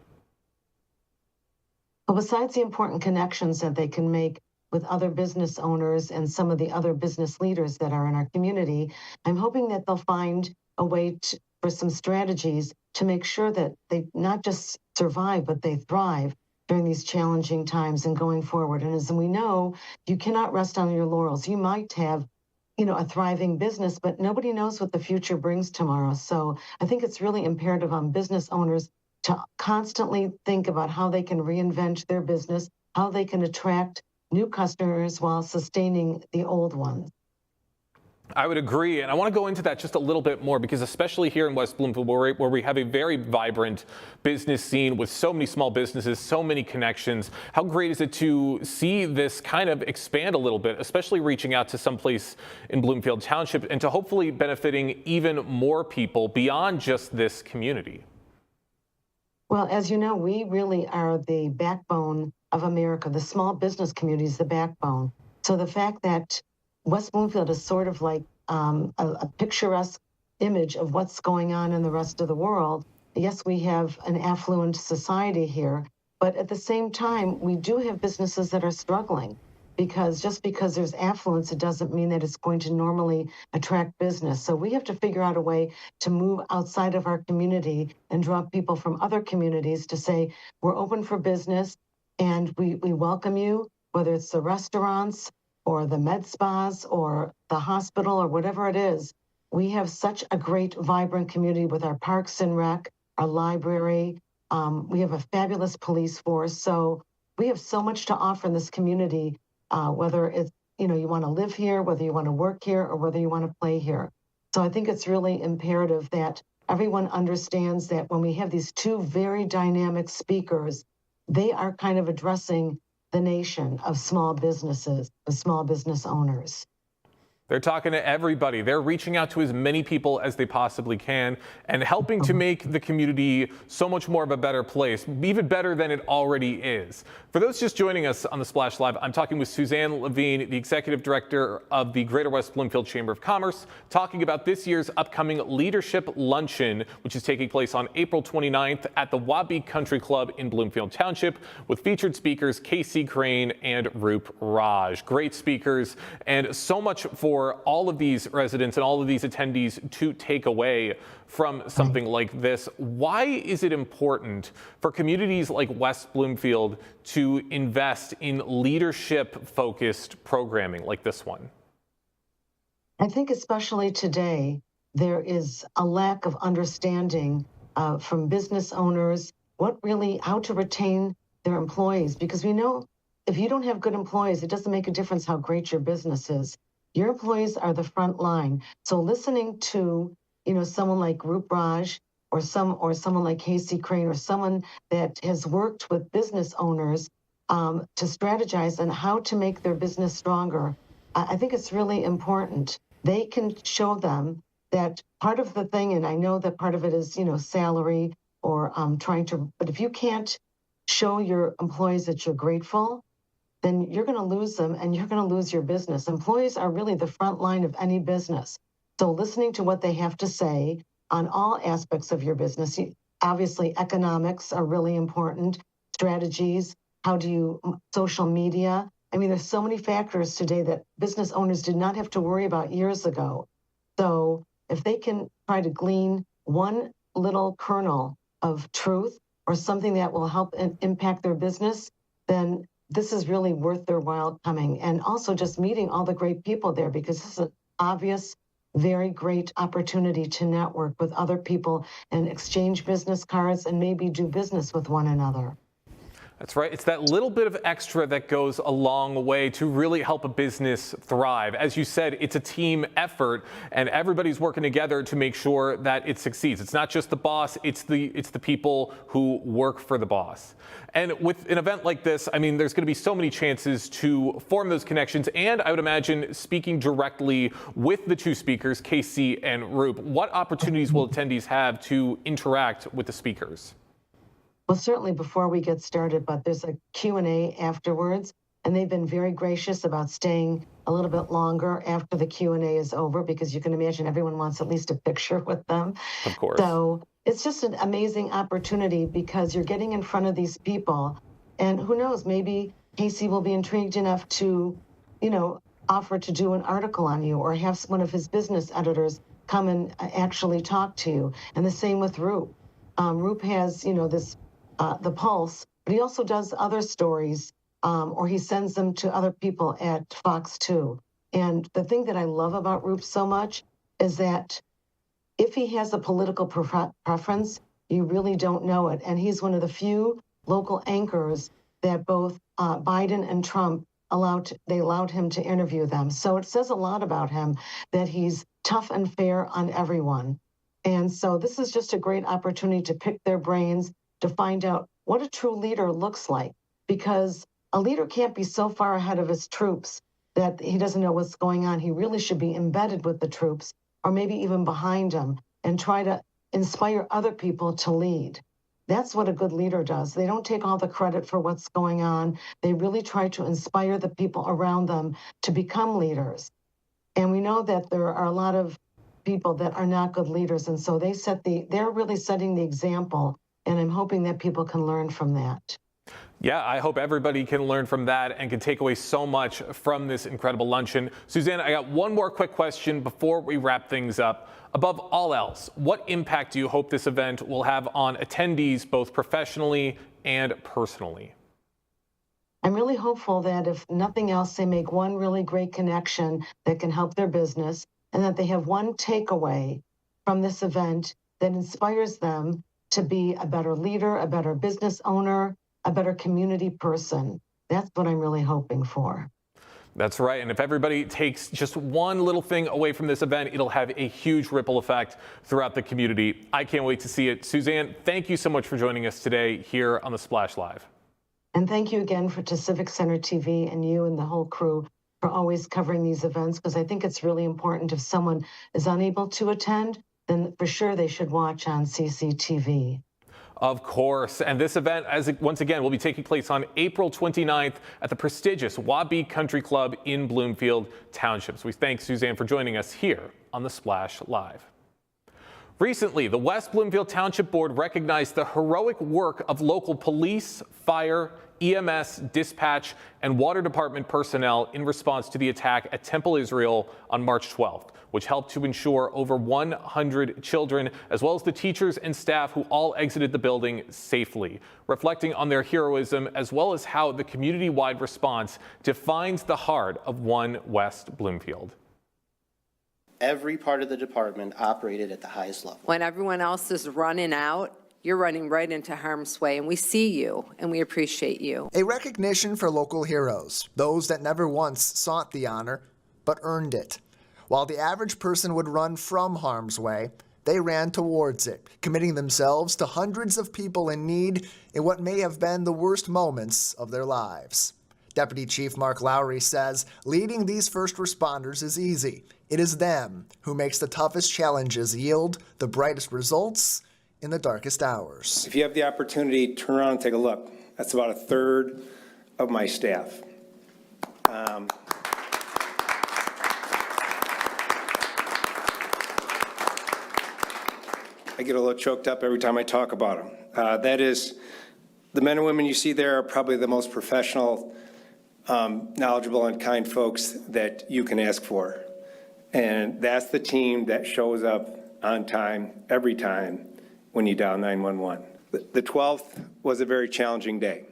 Well, besides the important connections that they can make with other business owners and some of the other business leaders that are in our community, I'm hoping that they'll find a way for some strategies to make sure that they not just survive, but they thrive during these challenging times and going forward. And as we know, you cannot rest on your laurels. You might have, a thriving business, but nobody knows what the future brings tomorrow. So I think it's really imperative on business owners to constantly think about how they can reinvent their business, how they can attract new customers while sustaining the old ones. I would agree, and I want to go into that just a little bit more because especially here in West Bloomfield, where we have a very vibrant business scene with so many small businesses, so many connections, how great is it to see this kind of expand a little bit, especially reaching out to someplace in Bloomfield Township and to hopefully benefiting even more people beyond just this community? Well, as you know, we really are the backbone of America. The small business community is the backbone. So the fact that West Bloomfield is sort of like a picturesque image of what's going on in the rest of the world. Yes, we have an affluent society here, but at the same time, we do have businesses that are struggling because just because there's affluence, it doesn't mean that it's going to normally attract business. So we have to figure out a way to move outside of our community and draw people from other communities to say, we're open for business and we welcome you, whether it's the restaurants or the med spas or the hospital or whatever it is. We have such a great, vibrant community with our parks and rec, our library. We have a fabulous police force. So we have so much to offer in this community, whether it's, you want to live here, whether you want to work here, or whether you want to play here. So I think it's really imperative that everyone understands that when we have these two very dynamic speakers, they are kind of addressing the nation of small businesses, of small business owners. They're talking to everybody. They're reaching out to as many people as they possibly can and helping to make the community so much more of a better place, even better than it already is. For those just joining us on the Splash Live, I'm talking with Suzanne Levine, the Executive Director of the Greater West Bloomfield Chamber of Commerce, talking about this year's upcoming Leadership Luncheon, which is taking place on April 29th at the Wabi Country Club in Bloomfield Township, with featured speakers Casey Crane and Roop Raj. Great speakers and so much for all of these residents and all of these attendees to take away from something like this. Why is it important for communities like West Bloomfield to invest in leadership-focused programming like this one? I think especially today, there is a lack of understanding from business owners how to retain their employees. Because we know if you don't have good employees, it doesn't make a difference how great your business is. Your employees are the front line. So listening to, someone like Roop Raj or someone like Casey Crane or someone that has worked with business owners to strategize on how to make their business stronger, I think it's really important. They can show them that part of the thing, and I know that part of it is, salary or but if you can't show your employees that you're grateful, then you're going to lose them and you're going to lose your business. Employees are really the front line of any business. So listening to what they have to say on all aspects of your business, obviously economics are really important, strategies, social media. I mean, there's so many factors today that business owners did not have to worry about years ago. So if they can try to glean one little kernel of truth or something that will help impact their business, then this is really worth their while coming. And also just meeting all the great people there, because this is an obvious, very great opportunity to network with other people and exchange business cards and maybe do business with one another. That's right. It's that little bit of extra that goes a long way to really help a business thrive. As you said, it's a team effort, and everybody's working together to make sure that it succeeds. It's not just the boss, it's the people who work for the boss. And with an event like this, I mean, there's going to be so many chances to form those connections. And I would imagine speaking directly with the two speakers, Casey and Roop, what opportunities will attendees have to interact with the speakers? Well, certainly before we get started, but there's a Q&A afterwards, and they've been very gracious about staying a little bit longer after the Q&A is over, because you can imagine everyone wants at least a picture with them. Of course. So it's just an amazing opportunity because you're getting in front of these people, and who knows, maybe Casey will be intrigued enough to, offer to do an article on you, or have one of his business editors come and actually talk to you. And the same with Roop. Roop has, this the Pulse, but he also does other stories, or he sends them to other people at Fox 2. And the thing that I love about Roop so much is that if he has a political preference, you really don't know it. And he's one of the few local anchors that both Biden and Trump allowed him to interview them. So it says a lot about him that he's tough and fair on everyone. And so this is just a great opportunity to pick their brains, to find out what a true leader looks like, because a leader can't be so far ahead of his troops that he doesn't know what's going on. He really should be embedded with the troops, or maybe even behind them, and try to inspire other people to lead. That's what a good leader does. They don't take all the credit for what's going on. They really try to inspire the people around them to become leaders. And we know that there are a lot of people that are not good leaders, and so they're really setting the example. And I'm hoping that people can learn from that. Yeah, I hope everybody can learn from that and can take away so much from this incredible luncheon. Suzanne, I got one more quick question before we wrap things up. Above all else, what impact do you hope this event will have on attendees, both professionally and personally? I'm really hopeful that if nothing else, they make one really great connection that can help their business, and that they have one takeaway from this event that inspires them to be a better leader, a better business owner, a better community person. That's what I'm really hoping for. That's right. And if everybody takes just one little thing away from this event, it'll have a huge ripple effect throughout the community. I can't wait to see it. Suzanne, thank you so much for joining us today here on the Splash Live. And thank you again to Civic Center TV and you and the whole crew for always covering these events, because I think it's really important. If someone is unable to attend, then for sure they should watch on CCTV. Of course. And this event, once again, will be taking place on April 29th at the prestigious Wabi Country Club in Bloomfield Township. So we thank Suzanne for joining us here on the Splash Live. Recently, the West Bloomfield Township Board recognized the heroic work of local police, fire, EMS, dispatch, and water department personnel in response to the attack at Temple Israel on March 12th, which helped to ensure over 100 children, as well as the teachers and staff who all exited the building safely, reflecting on their heroism, as well as how the community-wide response defines the heart of One West Bloomfield. Every part of the department operated at the highest level. When everyone else is running out, you're running right into harm's way, and we see you, and we appreciate you. A recognition for local heroes, those that never once sought the honor, but earned it. While the average person would run from harm's way, they ran towards it, committing themselves to hundreds of people in need in what may have been the worst moments of their lives. Deputy Chief Mark Lowry says leading these first responders is easy. It is them who makes the toughest challenges yield the brightest results in the darkest hours. If you have the opportunity, turn around and take a look. That's about a third of my staff. I get a little choked up every time I talk about them. That is, the men and women you see there are probably the most professional, knowledgeable, and kind folks that you can ask for. And that's the team that shows up on time, every time, when you dial 911. The 12th was a very challenging day,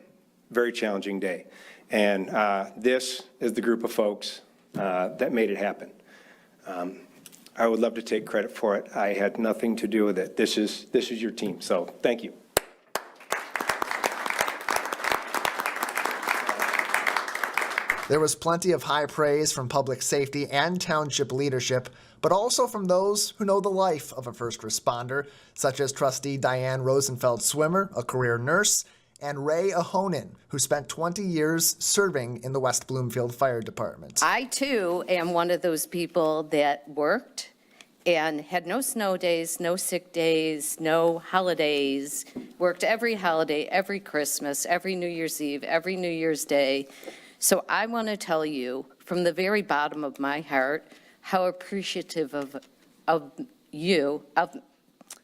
And this is the group of folks that made it happen. I would love to take credit for it. I had nothing to do with it. This is your team, so thank you. There was plenty of high praise from public safety and township leadership, but also from those who know the life of a first responder, such as trustee Diane Rosenfeld-Swimmer, a career nurse, and Ray Ahonen, who spent 20 years serving in the West Bloomfield Fire Department. I, too, am one of those people that worked and had no snow days, no sick days, no holidays, worked every holiday, every Christmas, every New Year's Eve, every New Year's Day. So I want to tell you from the very bottom of my heart how appreciative of you,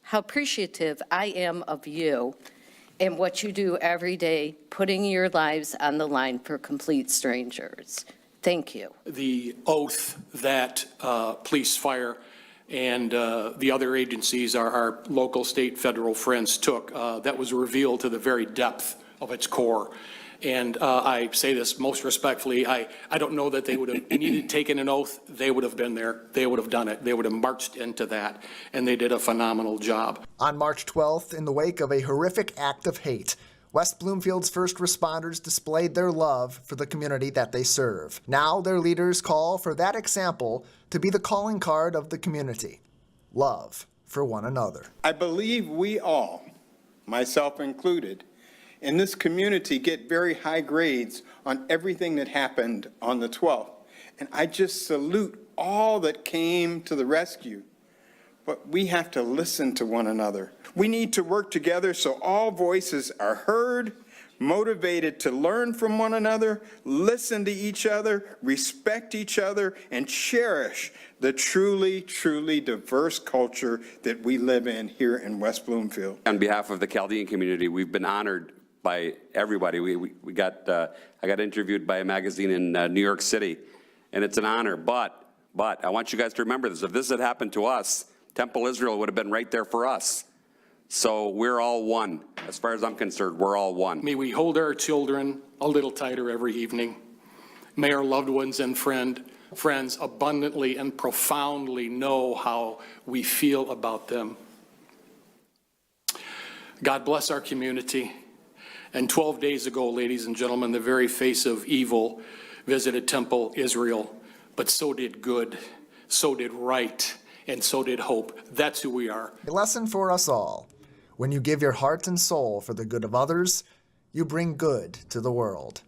how appreciative I am of you and what you do every day, putting your lives on the line for complete strangers. Thank you. The oath that police, fire, and the other agencies, our local, state, federal friends took, that was revealed to the very depth of its core. And I say this most respectfully, I don't know that they would have needed taken an oath. They would have been there. They would have done it. They would have marched into that. And they did a phenomenal job. On March 12th, in the wake of a horrific act of hate, West Bloomfield's first responders displayed their love for the community that they serve. Now their leaders call for that example to be the calling card of the community. Love for one another. I believe we all, myself included, in this community get very high grades on everything that happened on the 12th. And I just salute all that came to the rescue. But we have to listen to one another. We need to work together so all voices are heard, motivated to learn from one another, listen to each other, respect each other, and cherish the truly, truly diverse culture that we live in here in West Bloomfield. On behalf of the Chaldean community, we've been honored by everybody. I got interviewed by a magazine in New York City, and it's an honor. But I want you guys to remember this. If this had happened to us, Temple Israel would have been right there for us. So we're all one. As far as I'm concerned, we're all one. May we hold our children a little tighter every evening. May our loved ones and friends abundantly and profoundly know how we feel about them. God bless our community. And 12 days ago, ladies and gentlemen, the very face of evil visited Temple Israel, but so did good, so did right, and so did hope. That's who we are. A lesson for us all. When you give your heart and soul for the good of others, you bring good to the world.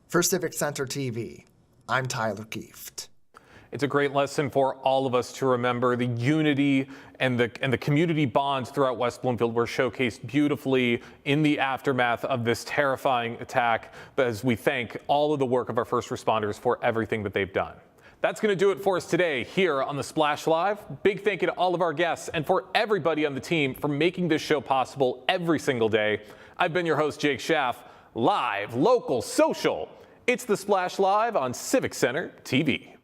For Civic Center TV, I'm Tyler Kieft. It's a great lesson for all of us to remember. The unity and the community bonds throughout West Bloomfield were showcased beautifully in the aftermath of this terrifying attack, as we thank all of the work of our first responders for everything that they've done. That's going to do it for us today here on the Splash Live. Big thank you to all of our guests and for everybody on the team for making this show possible every single day. I've been your host, Jake Schaff. Live, local, social. It's the Splash Live on Civic Center TV.